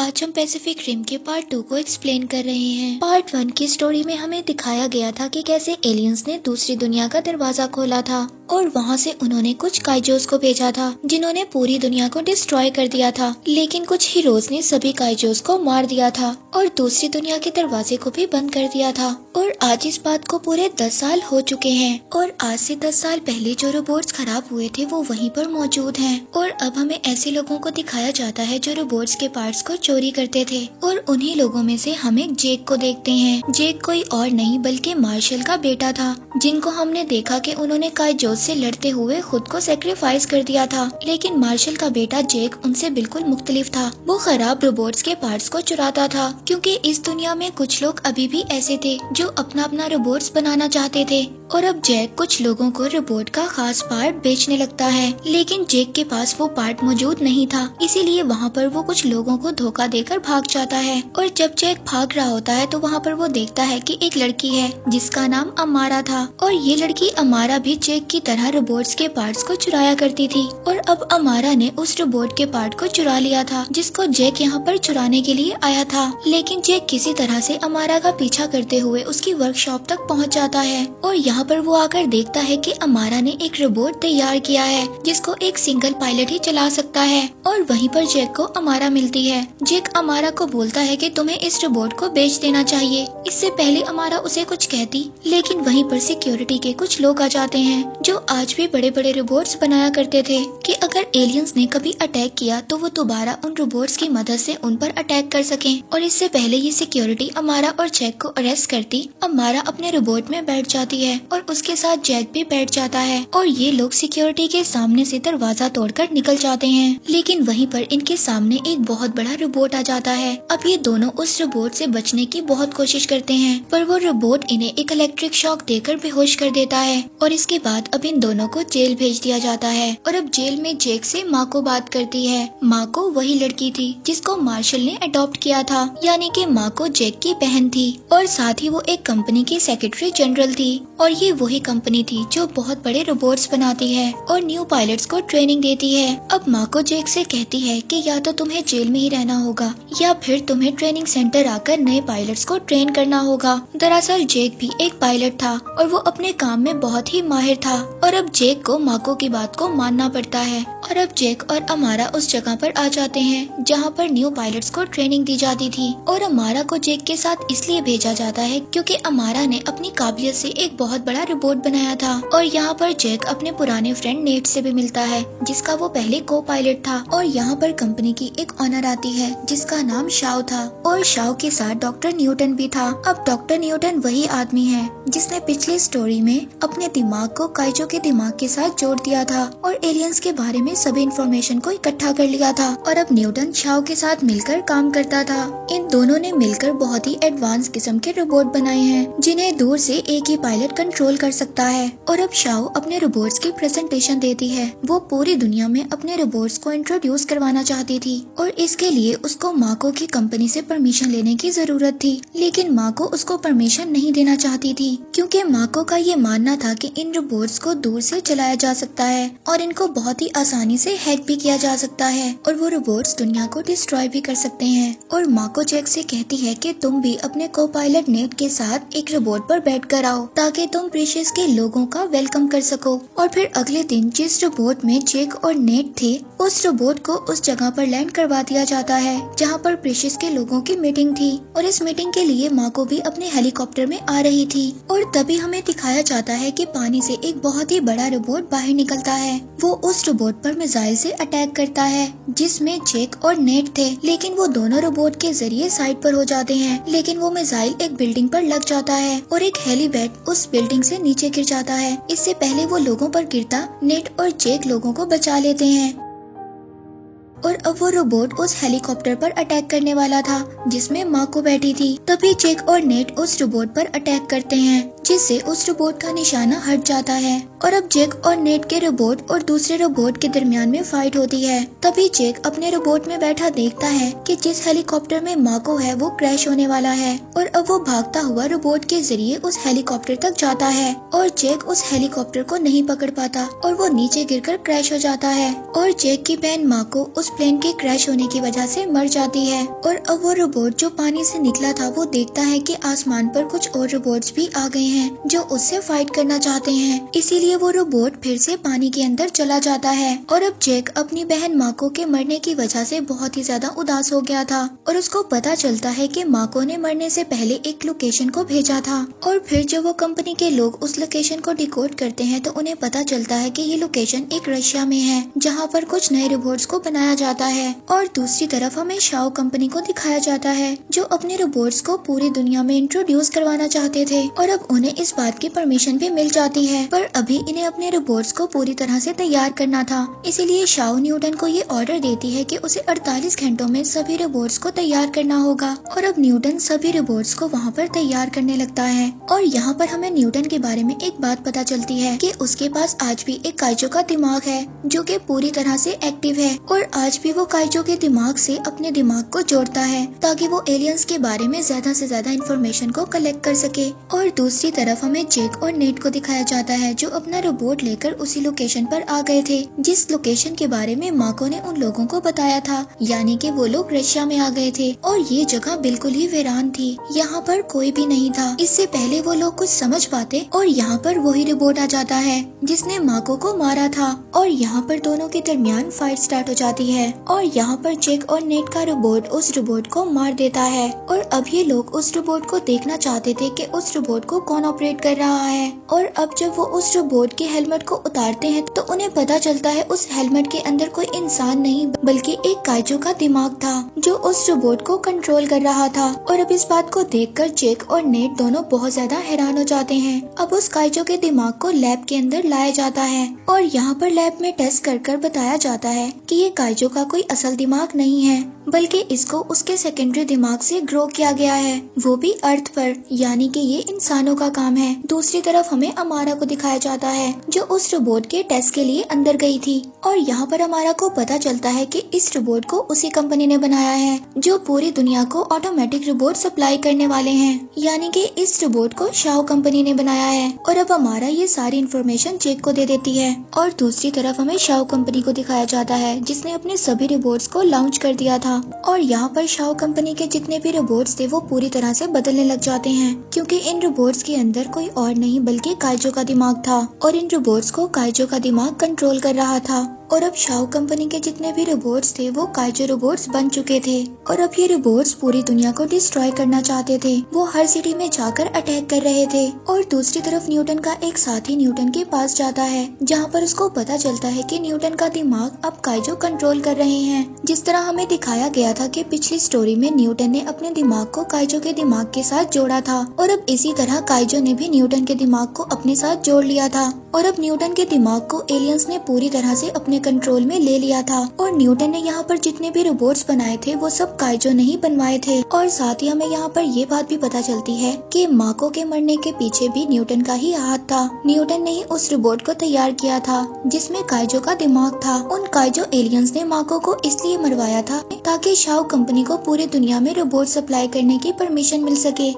आज हम Pacific rim के पार्ट 2 को एक्सप्लेन कर रहे हैं। पार्ट 1 की स्टोरी में हमें दिखाया गया था कि कैसे एलियंस ने दूसरी दुनिया का दरवाजा खोला था और वहाँ से उन्होंने कुछ काइजोस को भेजा था जिन्होंने पूरी दुनिया को डिस्ट्रॉय कर दिया था। लेकिन कुछ हीरोज ने सभी काइजोस को मार दिया था और दूसरी दुनिया के दरवाजे को भी बंद कर दिया था। और आज इस बात को पूरे 10 साल हो चुके हैं और आज से 10 साल पहले जो रोबोट्स खराब हुए थे वो वहीं पर मौजूद हैं। और अब हमें ऐसे लोगों को दिखाया जाता है जो रोबोट्स के पार्ट्स को चोरी करते थे और उन्हीं लोगों में से हम एक जेक को देखते हैं। जेक कोई और नहीं बल्कि मार्शल का बेटा था, जिनको हमने देखा कि उन्होंने काइजोस से लड़ते हुए खुद को सेक्रीफाइस कर दिया था। लेकिन मार्शल का बेटा जेक उनसे बिल्कुल मुख्तलिफ था। वो खराब रोबोट्स के पार्ट्स को चुराता था क्योंकि इस दुनिया में कुछ लोग अभी भी ऐसे थे जो अपना अपना रोबोट्स बनाना चाहते थे। और अब जेक कुछ लोगों को रोबोट का खास पार्ट बेचने लगता है, लेकिन जेक के पास वो पार्ट मौजूद नहीं था, इसीलिए वहाँ पर वो कुछ लोगों को धोखा देकर भाग जाता है। और जब जेक भाग रहा होता है तो वहाँ पर वो देखता है कि एक लड़की है जिसका नाम अमारा था और ये लड़की अमारा भी जेक की तरह रोबोट्स के पार्ट्स को चुराया करती थी। और अब अमारा ने उस रोबोट के पार्ट को चुरा लिया था जिसको जेक यहाँ पर चुराने के लिए आया था। लेकिन जेक किसी तरह से अमारा का पीछा करते हुए उसकी वर्कशॉप तक पहुँच जाता है और यहाँ पर वो आकर देखता है कि अमारा ने एक रोबोट तैयार किया है जिसको एक सिंगल पायलट ही चला सकता है। और वहीं पर जेक को अमारा मिलती है। जेक अमारा को बोलता है कि तुम्हें इस रोबोट को बेच देना चाहिए। इससे पहले अमारा उसे कुछ कहती, लेकिन वहीं पर सिक्योरिटी के कुछ लोग आ जाते हैं जो आज भी बड़े बड़े रोबोट्स बनाया करते थे कि अगर एलियंस ने कभी अटैक किया तो वो दोबारा उन रोबोट्स की मदद से उन पर अटैक कर सकें। और इससे पहले ये सिक्योरिटी अमारा और जेक को अरेस्ट करती, अमारा अपने रोबोट में बैठ जाती है और उसके साथ जेक भी बैठ जाता है और ये लोग सिक्योरिटी के सामने से दरवाजा तोड़कर निकल जाते हैं। लेकिन वहीं पर इनके सामने एक बहुत बड़ा रोबोट आ जाता है। अब ये दोनों उस रोबोट से बचने की बहुत कोशिश करते हैं, पर वो रोबोट इन्हें एक इलेक्ट्रिक शॉक देकर बेहोश कर देता है। और इसके बाद अब इन दोनों को जेल भेज दिया जाता है। और अब जेल में जेक से माँ को बात करती है। माँ को वही लड़की थी जिसको मार्शल ने अडॉप्ट किया था, यानी कि माँ को जेक की बहन थी और साथ ही वो एक कंपनी की सेक्रेटरी जनरल थी। और ये वही कंपनी थी जो बहुत बड़े रोबोट्स बनाती है और न्यू पायलट्स को ट्रेनिंग देती है। अब माँ को जेक से कहती है कि या तो तुम्हें जेल में ही रहना होगा या फिर तुम्हें ट्रेनिंग सेंटर आकर नए पायलट्स को ट्रेन करना होगा। दरअसल जेक भी एक पायलट था और वो अपने काम में बहुत ही माहिर था। और अब जेक को माको की बात को मानना पड़ता है। और अब जेक और अमारा उस जगह पर आ जाते हैं जहाँ पर न्यू पायलट्स को ट्रेनिंग दी जाती थी। और अमारा को जेक के साथ इसलिए भेजा जाता है क्योंकि अमारा ने अपनी काबिलियत से एक बहुत बड़ा रोबोट बनाया था। और यहाँ पर जेक अपने पुराने फ्रेंड नेट से भी मिलता है जिसका वो पहले को पायलट था। और यहाँ पर कंपनी की एक ऑनर आती है जिसका नाम शाओ था और शाओ के साथ डॉक्टर न्यूटन भी था। अब डॉक्टर न्यूटन वही आदमी है जिसने पिछली स्टोरी में अपने दिमाग को काइजो के दिमाग के साथ जोड़ दिया था और एलियंस के बारे में सभी इंफॉर्मेशन को इकट्ठा कर लिया था। और अब न्यूटन शाओ के साथ मिलकर काम करता था। इन दोनों ने मिलकर बहुत ही एडवांस किस्म के रोबोट बनाए हैं जिन्हें दूर से एक ही पायलट कंट्रोल कर सकता है। और अब शाओ अपने रोबोट्स की प्रेजेंटेशन देती है। वो पूरी दुनिया में अपने रोबोट्स को इंट्रोड्यूस करवाना चाहती थी और इसके लिए उसको माको की कंपनी से परमिशन लेने की जरूरत थी। लेकिन माको उसको परमिशन नहीं देना चाहती थी क्योंकि माको का ये मानना था कि इन रोबोट्स को दूर से चलाया जा सकता है और इनको बहुत ही आसानी से हैक भी किया जा सकता है और वो रोबोट्स दुनिया को डिस्ट्रॉय भी कर सकते हैं। और माको जेक से कहती है कि तुम भी अपने को पायलट नेट के साथ एक रोबोट पर बैठ कर आओ ताकि तुम प्रीशियस के लोगों का वेलकम कर सको। और फिर अगले दिन जिस रोबोट में जेक और नेट थे उस रोबोट को उस जगह पर लैंड करवा दिया जाता है जहाँ पर प्रीशियस के लोगों की मीटिंग थी। और इस मीटिंग के लिए माको भी अपने हेलीकॉप्टर में आ रही थी। और तभी हमें दिखाया जाता है कि पानी से एक बहुत ही बड़ा रोबोट बाहर निकलता है। वो उस रोबोट पर मिसाइल से अटैक करता है जिसमें जेक और नेट थे, लेकिन वो दोनों रोबोट के जरिए साइड पर हो जाते हैं। लेकिन वो मिसाइल एक बिल्डिंग पर लग जाता है और एक हेलीपैड उस बिल्डिंग से नीचे गिर जाता है। इससे पहले वो लोगों पर गिरता नेट और जेक लोगों को बचा लेते हैं। और अब वो रोबोट उस हेलीकॉप्टर पर अटैक करने वाला था जिसमें माँ को बैठी थी। तभी जेक और नेट उस रोबोट पर अटैक करते हैं जिससे उस रोबोट का निशाना हट जाता है। और अब जेक और नेट के रोबोट और दूसरे रोबोट के दरमियान में फाइट होती है। तभी जेक अपने रोबोट में बैठा देखता है कि जिस हेलीकॉप्टर में माको है वो क्रैश होने वाला है। और अब वो भागता हुआ रोबोट के जरिए उस हेलीकॉप्टर तक जाता है और जेक उस हेलीकॉप्टर को नहीं पकड़ पाता और वो नीचे गिरकर क्रैश हो जाता है। और जेक की बहन माको उस प्लेन के क्रैश होने की वजह से मर जाती है। और अब वो रोबोट जो पानी से निकला था वो देखता है कि आसमान पर कुछ और रोबोट्स भी आ गए हैं जो उससे फाइट करना चाहते हैं। इसीलिए वो रोबोट फिर से पानी के अंदर चला जाता है। और अब जैक अपनी बहन माको के मरने की वजह से बहुत ही ज्यादा उदास हो गया था और उसको पता चलता है कि माको ने मरने से पहले एक लोकेशन को भेजा था। और फिर जब वो कंपनी के लोग उस लोकेशन को डिकोड करते हैं तो उन्हें पता चलता है कि ये लोकेशन एक रशिया में है जहाँ पर कुछ नए रोबोट्स को बनाया जाता है। और दूसरी तरफ हमें शाओ कंपनी को दिखाया जाता है जो अपने रोबोट्स को पूरी दुनिया में इंट्रोड्यूस करवाना चाहते थे और अब उन्हें इस बात की परमिशन भी मिल जाती है। पर अभी इन्हें अपने रोबोट्स को पूरी तरह से तैयार करना था। इसीलिए शाओ न्यूटन को ये ऑर्डर देती है कि उसे 48 घंटों में सभी रोबोट्स को तैयार करना होगा। और अब न्यूटन सभी रोबोट्स को वहाँ पर तैयार करने लगता है। और यहाँ पर हमें न्यूटन के बारे में एक बात पता चलती है कि उसके पास आज भी एक काइजो का दिमाग है जो कि पूरी तरह से एक्टिव है और आज भी वो काइजो के दिमाग से अपने दिमाग को जोड़ता है ताकि वो एलियंस के बारे में ज्यादा से ज्यादा इंफॉर्मेशन को कलेक्ट कर सके। और दूसरी तरफ हमें जैक और नेट को दिखाया जाता है जो अपना रोबोट लेकर उसी लोकेशन पर आ गए थे जिस लोकेशन के बारे में माको ने उन लोगों को बताया था, यानी कि वो लोग रशिया में आ गए थे और ये जगह बिल्कुल ही वीरान थी। यहाँ पर कोई भी नहीं था। इससे पहले वो लोग कुछ समझ पाते और यहाँ पर वही रोबोट आ जाता है जिसने माको को मारा था और यहाँ पर दोनों के दरमियान फाइट स्टार्ट हो जाती है और यहाँ पर जैक और नेट का रोबोट उस रोबोट को मार देता है। और अब ये लोग उस रोबोट को देखना चाहते थे कि उस रोबोट को कौन ऑपरेट कर रहा है। और अब जब वो उस रोबोट के हेलमेट को उतारते हैं तो उन्हें पता चलता है उस हेलमेट के अंदर कोई इंसान नहीं बल्कि एक काइजो का दिमाग था जो उस रोबोट को कंट्रोल कर रहा था। और अब इस बात को देखकर जैक और नेट दोनों बहुत ज्यादा हैरान हो जाते हैं। अब उस काइजो के दिमाग को लैब के अंदर लाया जाता है और यहाँ पर लैब में टेस्ट कर बताया जाता है कि ये काइजो का कोई असल दिमाग नहीं है बल्कि इसको उसके सेकेंडरी दिमाग से ग्रो किया गया है, वो भी अर्थ पर, यानी कि ये इंसानों का काम है। दूसरी तरफ हमें अमारा को दिखाया जाता है जो उस रोबोट के टेस्ट के लिए अंदर गई थी और यहाँ पर अमारा को पता चलता है कि इस रोबोट को उसी कंपनी ने बनाया है जो पूरी दुनिया को ऑटोमेटिक रोबोट सप्लाई करने वाले हैं, यानी कि इस रोबोट को शाओ कंपनी ने बनाया है। और अब अमारा ये सारी इन्फॉर्मेशन जैक को दे देती है। और दूसरी तरफ हमें शाओ कंपनी को दिखाया जाता है जिसने अपने सभी रोबोट्स को लॉन्च कर दिया था और यहाँ पर शाओ कंपनी के जितने भी रोबोट्स थे वो पूरी तरह से बदलने लग जाते हैं क्योंकि इन रोबोट्स के अंदर कोई और नहीं बल्कि काइजो का दिमाग था और इन रोबोट्स को काइजो का दिमाग कंट्रोल कर रहा था। और अब शाओ कंपनी के जितने भी रोबोट्स थे वो काइजो रोबोट्स बन चुके थे और अब ये रोबोट्स पूरी दुनिया को डिस्ट्रॉय करना चाहते थे। वो हर सिटी में जाकर अटैक कर रहे थे। और दूसरी तरफ न्यूटन का एक साथी न्यूटन के पास जाता है जहाँ पर उसको पता चलता है कि न्यूटन का दिमाग अब काइजो कंट्रोल कर रहे हैं। जिस तरह हमें दिखाया गया था कि पिछली स्टोरी में न्यूटन ने अपने दिमाग को काइजो के दिमाग के साथ जोड़ा था और अब इसी तरह काइजो ने भी न्यूटन के दिमाग को अपने साथ जोड़ लिया था और अब न्यूटन के दिमाग को एलियंस ने पूरी तरह से अपने कंट्रोल में ले लिया था। और न्यूटन ने यहाँ पर जितने भी रोबोट्स बनाए थे वो सब काइजो ने ही बनवाए थे। और साथ ही हमें यहाँ पर ये बात भी पता चलती है कि माको के मरने के पीछे भी न्यूटन का ही हाथ था। न्यूटन ने ही उस रोबोट को तैयार किया था जिसमें काइजो का दिमाग था। उन काइजो एलियंस ने माको को इसलिए मरवाया था ताकि शाओ कंपनी को पूरी दुनिया में रोबोट सप्लाई करने की परमिशन मिल सके।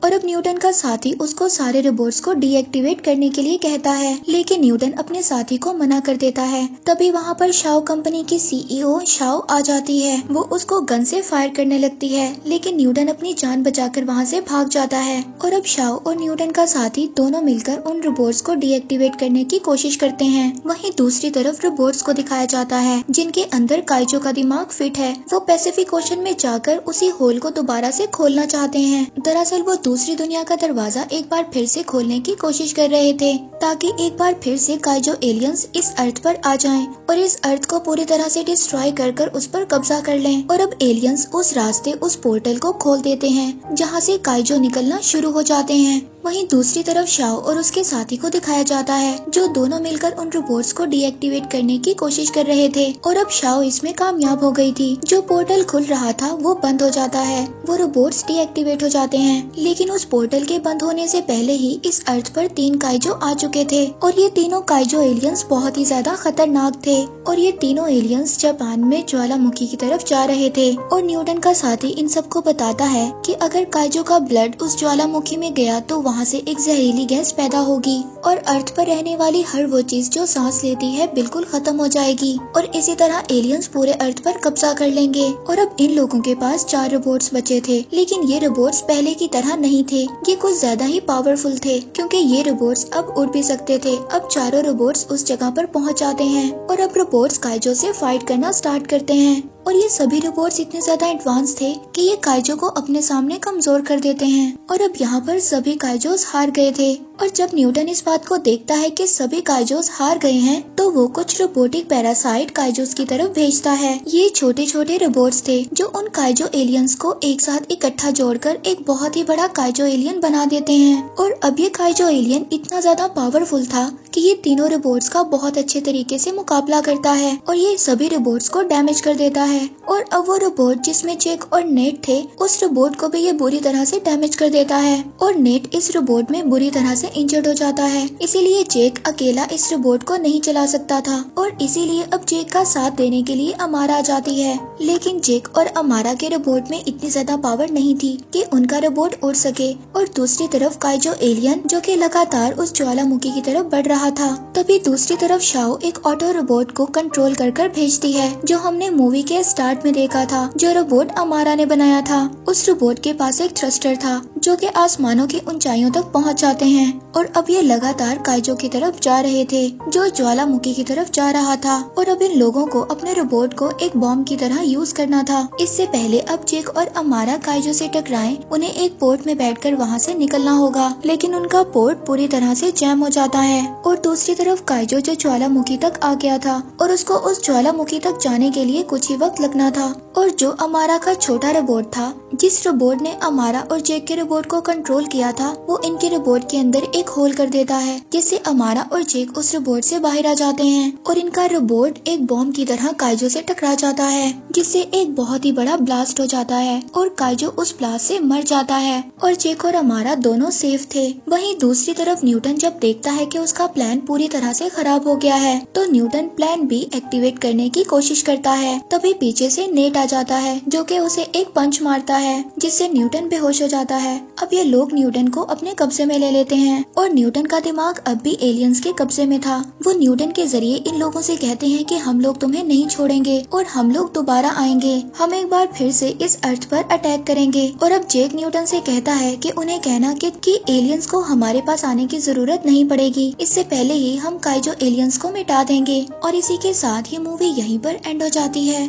और अब न्यूटन का साथी उसको सारे रोबोट्स को डीएक्टिवेट करने के लिए कहता है लेकिन न्यूटन अपने साथी को मना कर देता है। तभी वहाँ पर शाओ कंपनी की सीईओ शाओ आ जाती है। वो उसको गन से फायर करने लगती है लेकिन न्यूटन अपनी जान बचाकर वहाँ से भाग जाता है। और अब शाओ और न्यूटन का साथी दोनों मिलकर उन रोबोट्स को डीएक्टिवेट करने की कोशिश करते हैं। वहीं दूसरी तरफ रोबोट्स को दिखाया जाता है जिनके अंदर काइजो का दिमाग फिट है। वो पैसिफिक ओशन में जाकर उसी होल को दोबारा से खोलना चाहते हैं। दरअसल वो दूसरी दुनिया का दरवाजा एक बार फिर से खोलने की कोशिश कर रहे थे ताकि एक बार फिर से काइजो एलियंस इस अर्थ पर आ जाएं और इस अर्थ को पूरी तरह से डिस्ट्रॉय कर उस पर कब्जा कर लें। और अब एलियंस उस रास्ते उस पोर्टल को खोल देते हैं जहां से काइजो निकलना शुरू हो जाते हैं। वहीं दूसरी तरफ शाओ और उसके साथी को दिखाया जाता है जो दोनों मिलकर उन रोबोट्स को डीएक्टिवेट करने की कोशिश कर रहे थे। और अब शाओ इसमें कामयाब हो गई थी। जो पोर्टल खुल रहा था वो बंद हो जाता है। वो रोबोट्स डीएक्टिवेट हो जाते हैं लेकिन उस पोर्टल के बंद होने से पहले ही इस अर्थ पर 3 काइजो आ चुके थे और ये तीनों काइजो एलियंस बहुत ही ज्यादा खतरनाक थे। और ये तीनों एलियंस जापान में ज्वालामुखी की तरफ जा रहे थे। और न्यूटन का साथी इन सबको बताता है कि अगर काइजो का ब्लड उस ज्वालामुखी में गया तो वहाँ वहाँ से एक जहरीली गैस पैदा होगी और अर्थ पर रहने वाली हर वो चीज जो सांस लेती है बिल्कुल खत्म हो जाएगी और इसी तरह एलियंस पूरे अर्थ पर कब्जा कर लेंगे। और अब इन लोगों के पास 4 रोबोट्स बचे थे, लेकिन ये रोबोट्स पहले की तरह नहीं थे। ये कुछ ज्यादा ही पावरफुल थे क्योंकि ये रोबोट्स अब उड़ भी सकते थे। अब चारों रोबोट्स उस जगह पर पहुंच जाते हैं और अब रोबोट्स काइजो से फाइट करना स्टार्ट करते हैं। और ये सभी रोबोट्स इतने ज्यादा एडवांस थे कि ये काइजो को अपने सामने कमजोर कर देते हैं। और अब यहाँ पर सभी काइजोस हार गए थे। और जब न्यूटन इस बात को देखता है कि सभी काइजोस हार गए हैं, तो वो कुछ रोबोटिक पैरासाइट काइजोस की तरफ भेजता है। ये छोटे छोटे रोबोट्स थे जो उन काइजो एलियंस को एक साथ इकट्ठा जोड़कर एक बहुत ही बड़ा काइजो एलियन बना देते हैं। और अब ये काइजो एलियन इतना ज्यादा पावरफुल था कि ये तीनों रोबोट्स का बहुत अच्छे तरीके से मुकाबला करता है और ये सभी रोबोट्स को डैमेज कर देता है। और अब वो रोबोट जिसमें जेक और नेट थे, उस रोबोट को भी ये बुरी तरह से डैमेज कर देता है और नेट इस रोबोट में बुरी तरह से इंजर्ड हो जाता है। इसीलिए जेक अकेला इस रोबोट को नहीं चला सकता था और इसीलिए अब जेक का साथ देने के लिए अमारा आ जाती है। लेकिन जेक और अमारा के रोबोट में इतनी ज्यादा पावर नहीं थी कि उनका रोबोट उड़ सके। और दूसरी तरफ काइजो एलियन जो कि लगातार उस ज्वालामुखी की तरफ बढ़ रहा था, तभी दूसरी तरफ शाओ एक ऑटो रोबोट को कंट्रोल कर भेजती है जो हमने मूवी के स्टार्ट में देखा था, जो रोबोट अमारा ने बनाया था। उस रोबोट के पास एक थ्रस्टर था जो कि आसमानों की ऊंचाइयों तक पहुंच जाते हैं। और अब ये लगातार काइजो की तरफ जा रहे थे जो ज्वालामुखी की तरफ जा रहा था। और अब इन लोगों को अपने रोबोट को एक बॉम्ब की तरह यूज करना था। इससे पहले अब जेक और अमारा काइजो से टकराएं, उन्हें एक पोर्ट में बैठकर वहाँ से निकलना होगा, लेकिन उनका पोर्ट पूरी तरह से जैम हो जाता है। और दूसरी तरफ काइजो जो ज्वालामुखी तक आ गया था और उसको उस ज्वालामुखी तक जाने के लिए कुछ ही वक्त लगना था। और जो अमारा का छोटा रोबोट था, जिस रोबोट ने अमारा और जेक के रोबोट को कंट्रोल किया था, वो इनके रोबोट के अंदर एक होल कर देता है जिससे अमारा और जेक उस रोबोट से बाहर आ जाते हैं और इनका रोबोट एक बॉम्ब की तरह काइजो से टकरा जाता है, जिससे एक बहुत ही बड़ा ब्लास्ट हो जाता है और काइजो उस ब्लास्ट से मर जाता है और जेक और अमारा दोनों सेफ थे। वहीं दूसरी तरफ न्यूटन जब देखता है कि उसका प्लान पूरी तरह से खराब हो गया है, तो न्यूटन प्लान बी एक्टिवेट करने की कोशिश करता है। तभी पीछे से नेट आ जाता है जो कि उसे एक पंच मारता है जिससे न्यूटन बेहोश हो जाता है। अब ये लोग न्यूटन को अपने कब्जे में ले लेते हैं और न्यूटन का दिमाग अब भी एलियंस के कब्जे में था। वो न्यूटन के जरिए इन लोगों से कहते हैं कि हम लोग तुम्हें नहीं छोड़ेंगे और हम लोग दोबारा आएंगे, हम एक बार फिर से इस अर्थ पर अटैक करेंगे। और अब जेक न्यूटन से कहता है कि उन्हें कहना कि एलियंस को हमारे पास आने की जरूरत नहीं पड़ेगी, इससे पहले ही हम काइजो एलियंस को मिटा देंगे। और इसी के साथ ये मूवी यहीं पर एंड हो जाती है।